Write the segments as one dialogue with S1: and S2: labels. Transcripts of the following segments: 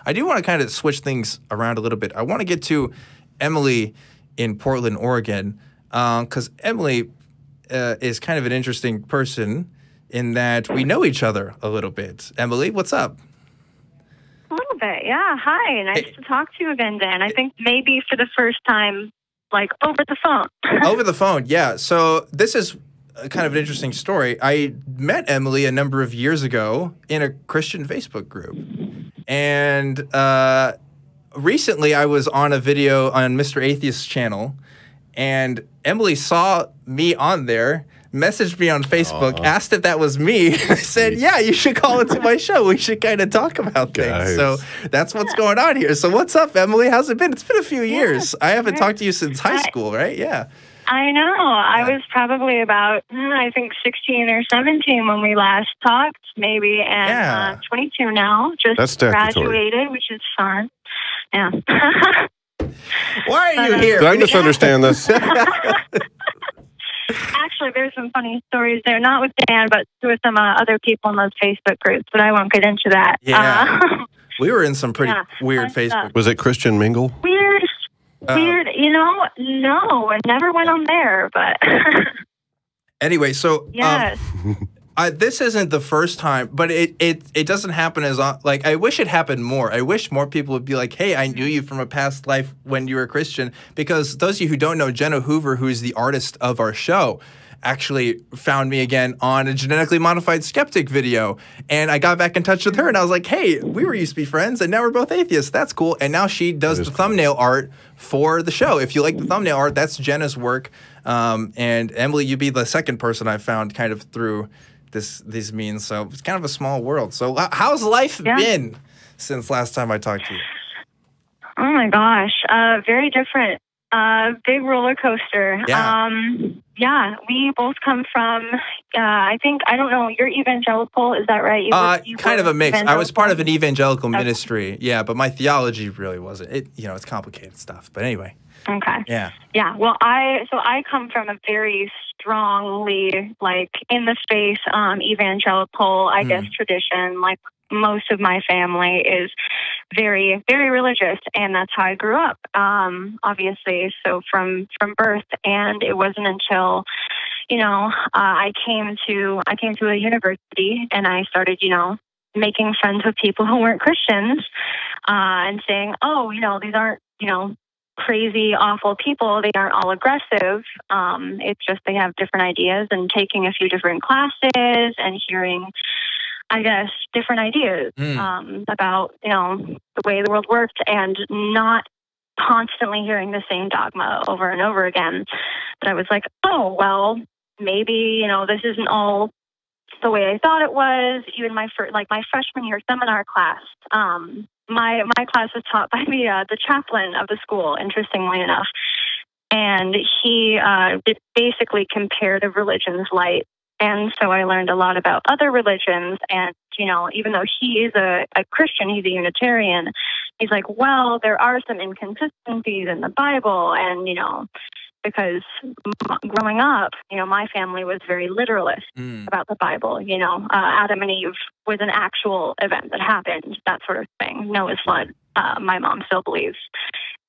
S1: I do want to kind of switch things around a little bit. I want to get to Emily in Portland, Oregon, because Emily is kind of an interesting person in that we know each other a little bit. Emily, what's up?
S2: A little bit, yeah. Hi, nice to talk to you again, Dan. I think maybe for the first time, like over the phone.
S1: Over the phone, yeah. So this is kind of an interesting story. I met Emily a number of years ago in a Christian Facebook group. And recently I was on a video on Mr. Atheist's channel, and Emily saw me on there, messaged me on Facebook, asked if that was me. I said, yeah, you should call into my show. We should kind of talk about things. So that's what's going on here. So what's up, Emily? How's it been? It's been a few years. I haven't talked to you since high school, right? Yeah.
S2: I know. I was probably about, I think, 16 or 17 when we last talked, maybe, and 22 now. Just graduated, which is fun. Yeah.
S1: Why are you here?
S3: Did I misunderstand this?
S2: Actually, there's some funny stories there, not with Dan, but with some other people in those Facebook groups, but I won't get into that.
S1: Yeah. We were in some pretty weird Facebook.
S3: Was it Christian Mingle?
S2: Weird. You know, no, I never went on there, but...
S1: Anyway, so...
S2: Yes.
S1: This isn't the first time, but it doesn't happen as like I wish it happened more. I wish more people would be like, "Hey, I knew you from a past life when you were a Christian." Because those of you who don't know, Jenna Hoover, who is the artist of our show, actually found me again on a genetically modified skeptic video, and I got back in touch with her, and I was like, "Hey, we used to be friends, and now we're both atheists. That's cool." And now she does the thumbnail art for the show. If you like the thumbnail art, that's Jenna's work. And Emily, you'd be the second person I found kind of through these means, so it's kind of a small world. So how's life been since last time I talked to you?
S2: Oh my gosh, very different. Big roller coaster. Yeah, we both come from, I don't know, you're evangelical, is that right? You
S1: kind of a mix. I was part of an evangelical ministry, but my theology really wasn't. It's complicated stuff, but anyway.
S2: Okay.
S1: Yeah.
S2: Yeah. Well, I come from a very strongly, like, in the space, evangelical, I guess, tradition. Like, most of my family is very, very religious, and that's how I grew up, obviously. So from birth, and it wasn't until, I came to a university, and I started, making friends with people who weren't Christians, and saying, oh, these aren't, crazy, awful people. They aren't all aggressive. It's just they have different ideas, and taking a few different classes and hearing, I guess, different ideas about, the way the world worked, and not constantly hearing the same dogma over and over again. But I was like, oh, well, maybe, this isn't all the way I thought it was. Even my freshman year seminar class, my class was taught by the chaplain of the school, interestingly enough. And he did basically comparative religions light. And so I learned a lot about other religions. And, even though he is a Christian, he's a Unitarian, he's like, well, there are some inconsistencies in the Bible. And, because growing up, my family was very literalist about the Bible. Adam and Eve was an actual event that happened, that sort of thing. Noah's flood, my mom still believes,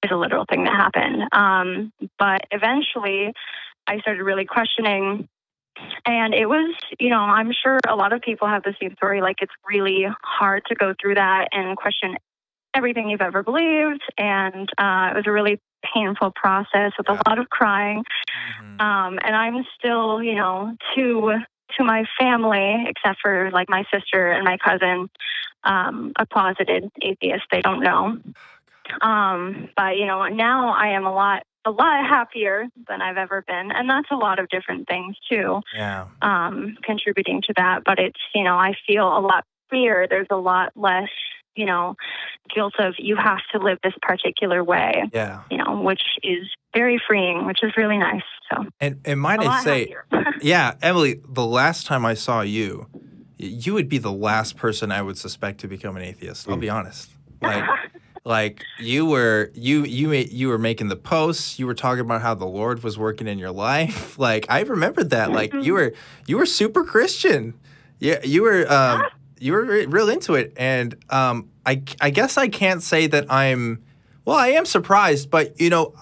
S2: is a literal thing that happened. But eventually, I started really questioning. And it was, I'm sure a lot of people have the same story. Like, it's really hard to go through that and question everything you've ever believed. And it was a really painful process with a lot of crying. And I'm still, to my family, except for like my sister and my cousin, a closeted atheist. They don't know. But, now I am a lot happier than I've ever been. And that's a lot of different things too, contributing to that. But it's, I feel a lot freer. There's a lot less, guilt of you have to live this particular way, which is very freeing, which is really nice. So,
S1: and might I say, Emily, the last time I saw you, you would be the last person I would suspect to become an atheist. I'll be honest. Like you were making the posts. You were talking about how the Lord was working in your life. Like, I remembered that. Like, you were super Christian. Yeah, you were real into it. And I guess I can't say that I'm. Well, I am surprised, but you know,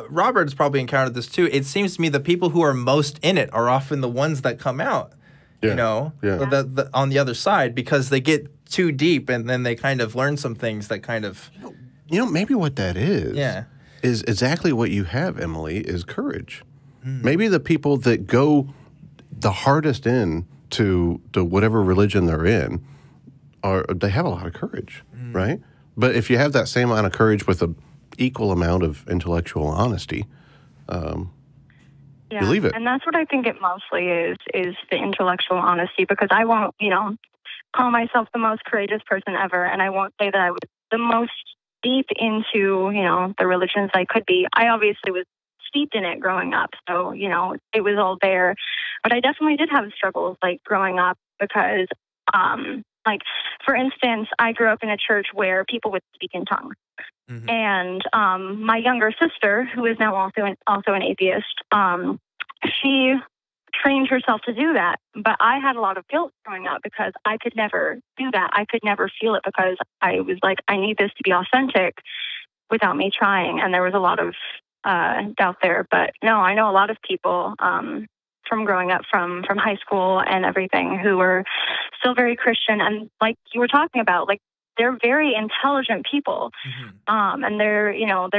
S1: Robert's probably encountered this too. It seems to me the people who are most in it are often the ones that come out.
S3: Yeah.
S1: You know, on the other side, because they get too deep and then they kind of learn some things that kind of.
S3: You know, maybe what that is exactly what you have, Emily, is courage. Maybe the people that go the hardest in to whatever religion they're in they have a lot of courage, right? But if you have that same amount of courage with an equal amount of intellectual honesty, you leave it.
S2: And that's what I think it mostly is the intellectual honesty, because I won't, you know, call myself the most courageous person ever, and I won't say that I was the most deep into, you know, the religions I could be. I obviously was steeped in it growing up, so, you know, it was all there. But I definitely did have struggles, like, growing up, because, like, for instance, I grew up in a church where people would speak in tongues. And my younger sister, who is now also an atheist, she trained herself to do that. But I had a lot of guilt growing up because I could never do that. I could never feel it because I was like, I need this to be authentic without me trying. And there was a lot of doubt there. But no, I know a lot of people from growing up from high school and everything who were still very Christian. And like you were talking about, like, they're very intelligent people. And they're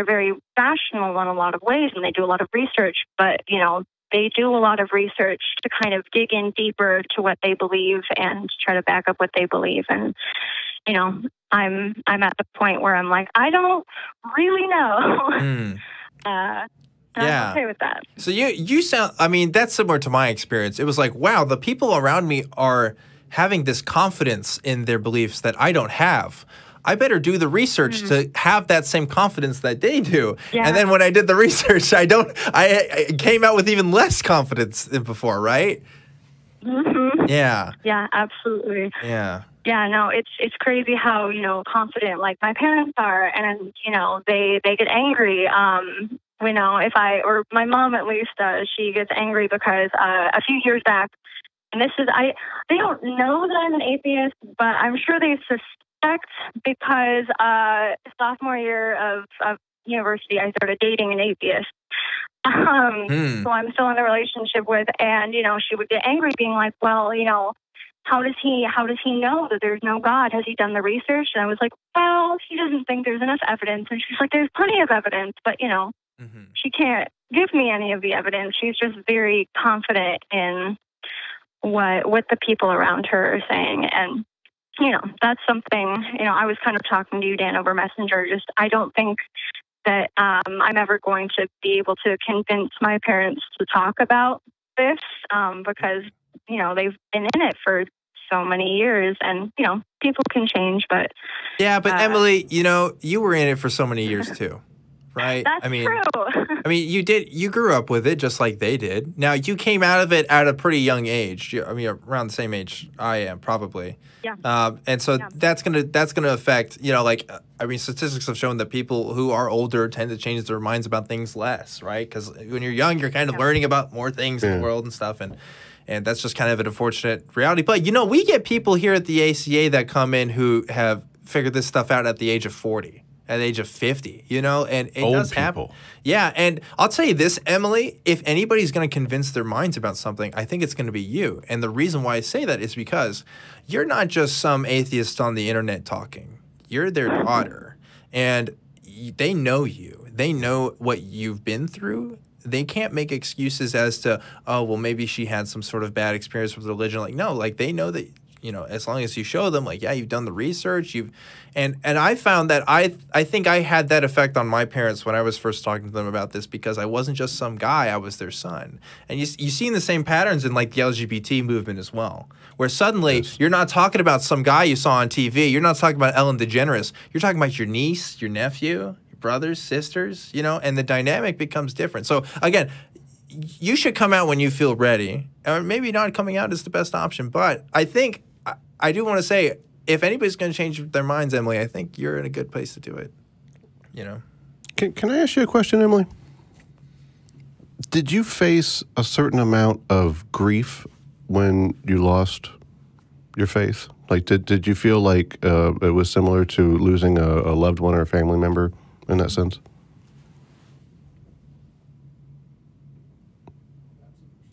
S2: very rational in a lot of ways, and they do a lot of research, but, you know, they do a lot of research to kind of dig in deeper to what they believe and try to back up what they believe. And, you know, I'm at the point where I'm like, I don't really know. I'm okay with that.
S1: So you sound, I mean, that's similar to my experience. It was like, wow, the people around me are having this confidence in their beliefs that I don't have. I better do the research to have that same confidence that they do. And then when I did the research, I came out with even less confidence than before, right? Yeah.
S2: Yeah, absolutely.
S1: Yeah.
S2: Yeah, no, it's crazy how, you know, confident like my parents are, and, you know, they get angry. You know, or my mom at least does, she gets angry because a few years back, and they don't know that I'm an atheist, but I'm sure they suspect, because sophomore year of university, I started dating an atheist. So I'm still in a relationship with, and, you know, she would get angry being like, well, you know, how does he know that there's no God? Has he done the research? And I was like, well, he doesn't think there's enough evidence. And she's like, there's plenty of evidence, but, you know, she can't give me any of the evidence. She's just very confident in what the people around her are saying. And, you know, that's something, you know, I was kind of talking to you, Dan, over Messenger. Just, I don't think that I'm ever going to be able to convince my parents to talk about this, because, you know, they've been in it for so many years, and, you know, people can change, but...
S1: Yeah, but Emily, you know, you were in it for so many years too, right?
S2: That's true.
S1: I mean, you grew up with it just like they did. Now, you came out of it at a pretty young age. I mean, around the same age I am, probably. Yeah. And so that's gonna affect, you know, like, I mean, statistics have shown that people who are older tend to change their minds about things less, right? Because when you're young, you're kind of learning about more things in the world and stuff, and that's just kind of an unfortunate reality. But, you know, we get people here at the ACA that come in who have figured this stuff out at the age of 40. At the age of 50, you know, and it does happen. Yeah, and I'll tell you this, Emily, if anybody's going to convince their minds about something, I think it's going to be you. And the reason why I say that is because you're not just some atheist on the internet talking. You're their daughter, and they know you. They know what you've been through. They can't make excuses as to, oh, well, maybe she had some sort of bad experience with religion. Like, no, like, they know that, you know, as long as you show them, like, yeah, you've done the research, and I found that I think I had that effect on my parents when I was first talking to them about this, because I wasn't just some guy, I was their son. And you've seen the same patterns in, like, the LGBT movement as well, where suddenly you're not talking about some guy you saw on TV, you're not talking about Ellen DeGeneres, you're talking about your niece, your nephew, your brothers, sisters, you know, and the dynamic becomes different. So again, you should come out when you feel ready, or maybe not coming out is the best option, but I think I do want to say, if anybody's going to change their minds, Emily, I think you're in a good place to do it. You know.
S3: Can I ask you a question, Emily? Did you face a certain amount of grief when you lost your faith? Like, did you feel like it was similar to losing a loved one or a family member in that sense?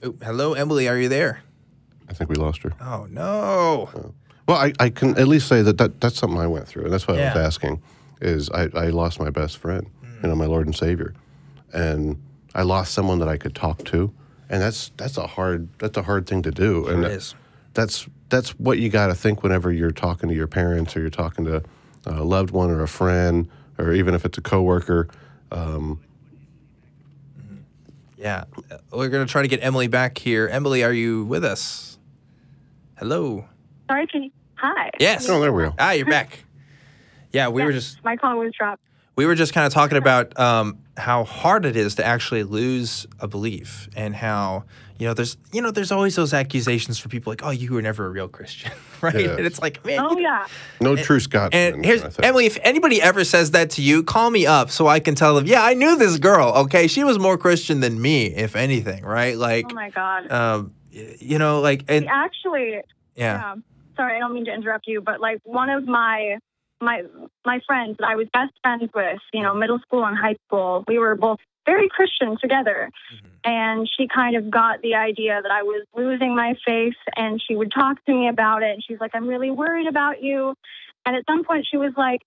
S1: Oh, hello, Emily, are you there?
S3: I think we lost her.
S1: Oh, no.
S3: Well, I can at least say that's something I went through, and that's why I was asking, is I lost my best friend, my Lord and Savior, and I lost someone that I could talk to, and that's a hard thing to do, and
S1: it is.
S3: That's what you got to think whenever you're talking to your parents or you're talking to a loved one or a friend, or even if it's a coworker.
S1: Yeah, we're going to try to get Emily back here. Emily, are you with us? Hello.
S2: Sorry, hi.
S1: Yes.
S3: Oh, there we go.
S1: You're back. Yeah, we were just...
S2: My call was dropped.
S1: We were just kind of talking about how hard it is to actually lose a belief, and how, there's always those accusations for people like, oh, you were never a real Christian, right?
S3: Yeah.
S1: And it's like, man.
S2: Oh, yeah.
S3: No true Scotsman.
S1: And here's, Emily, if anybody ever says that to you, call me up so I can tell them, yeah, I knew this girl, okay? She was more Christian than me, if anything, right? Like,
S2: oh, my God.
S1: And
S2: actually,
S1: yeah.
S2: Sorry, I don't mean to interrupt you, but like one of my friends that I was best friends with, middle school and high school, we were both very Christian together. Mm-hmm. And she kind of got the idea that I was losing my faith, and she would talk to me about it. And she's like, I'm really worried about you. And at some point she was like,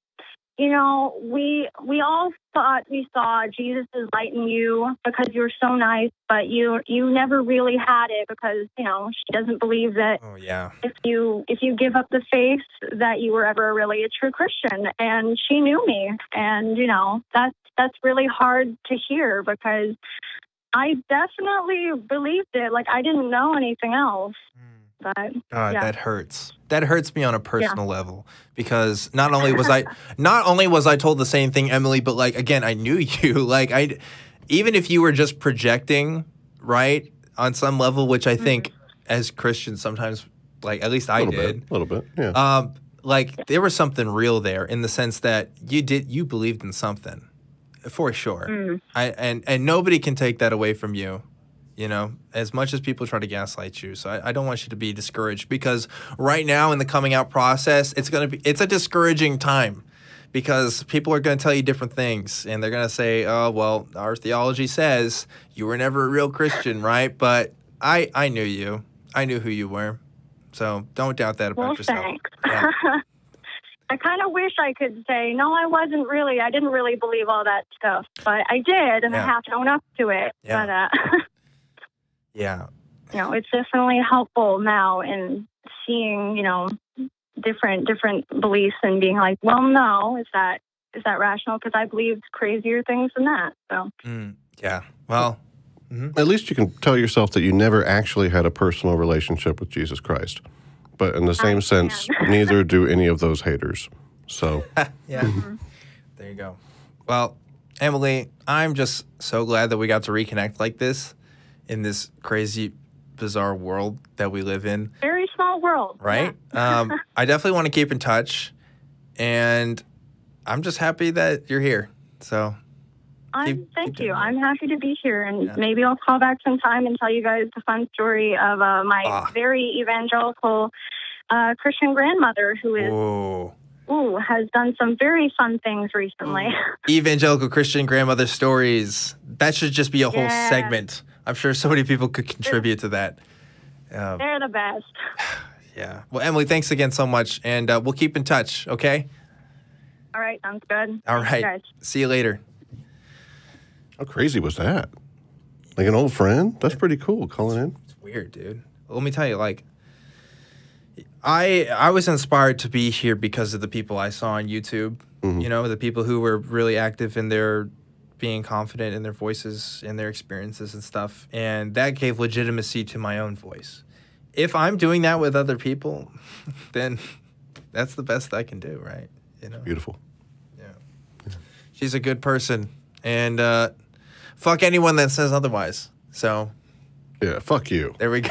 S2: we all thought we saw Jesus' light in you because you were so nice, but you never really had it because, she doesn't believe that if you give up the faith that you were ever really a true Christian. And she knew me. And, that's really hard to hear because I definitely believed it. Like, I didn't know anything else. But,
S1: God, that hurts. That hurts me on a personal level, because not only was I told the same thing, Emily, but like, again, I knew you. Like, even if you were just projecting, right, on some level, which I think as Christians sometimes, like, at least I did.
S3: A little bit, yeah.
S1: Like, there was something real there in the sense that you believed in something, for sure. And nobody can take that away from you. As much as people try to gaslight you. So I don't want you to be discouraged, because right now in the coming out process, it's a discouraging time, because people are going to tell you different things, and they're going to say, oh, well, our theology says you were never a real Christian, right? But I knew you. I knew who you were. So don't doubt that about yourself.
S2: Thanks.
S1: Yeah.
S2: I kind of wish I could say, no, I wasn't really. I didn't really believe all that stuff. But I did, and I have to own up to it.
S1: Yeah.
S2: But,
S1: yeah.
S2: It's definitely helpful now in seeing, different beliefs and being like, well, no, is that rational? Because I believed crazier things than that. So.
S1: Yeah. Well.
S3: At least you can tell yourself that you never actually had a personal relationship with Jesus Christ. But in the same sense, neither do any of those haters. So.
S1: Yeah. There you go. Well, Emily, I'm just so glad that we got to reconnect like this in this crazy, bizarre world that we live in.
S2: Very small world.
S1: Right?
S2: Yeah.
S1: I definitely want to keep in touch, and I'm just happy that you're here. So
S2: thank you. I'm happy to be here, and maybe I'll call back sometime and tell you guys the fun story of my very evangelical Christian grandmother who is has done some very fun things recently.
S1: Evangelical Christian grandmother stories. That should just be a whole segment. I'm sure so many people could contribute to that.
S2: They're the best.
S1: Yeah. Well, Emily, thanks again so much, and we'll keep in touch, okay?
S2: All right. Sounds good.
S1: All right.
S2: Guys.
S1: See you later.
S3: How crazy was that? Like an old friend? That's pretty cool, calling in.
S1: It's weird, dude. Let me tell you, like, I was inspired to be here because of the people I saw on YouTube. The people who were really active in their being confident in their voices and their experiences and stuff. And that gave legitimacy to my own voice. If I'm doing that with other people, then that's the best I can do, right?
S3: Beautiful.
S1: Yeah. She's a good person. And fuck anyone that says otherwise. So.
S3: Yeah, fuck you.
S1: There we go.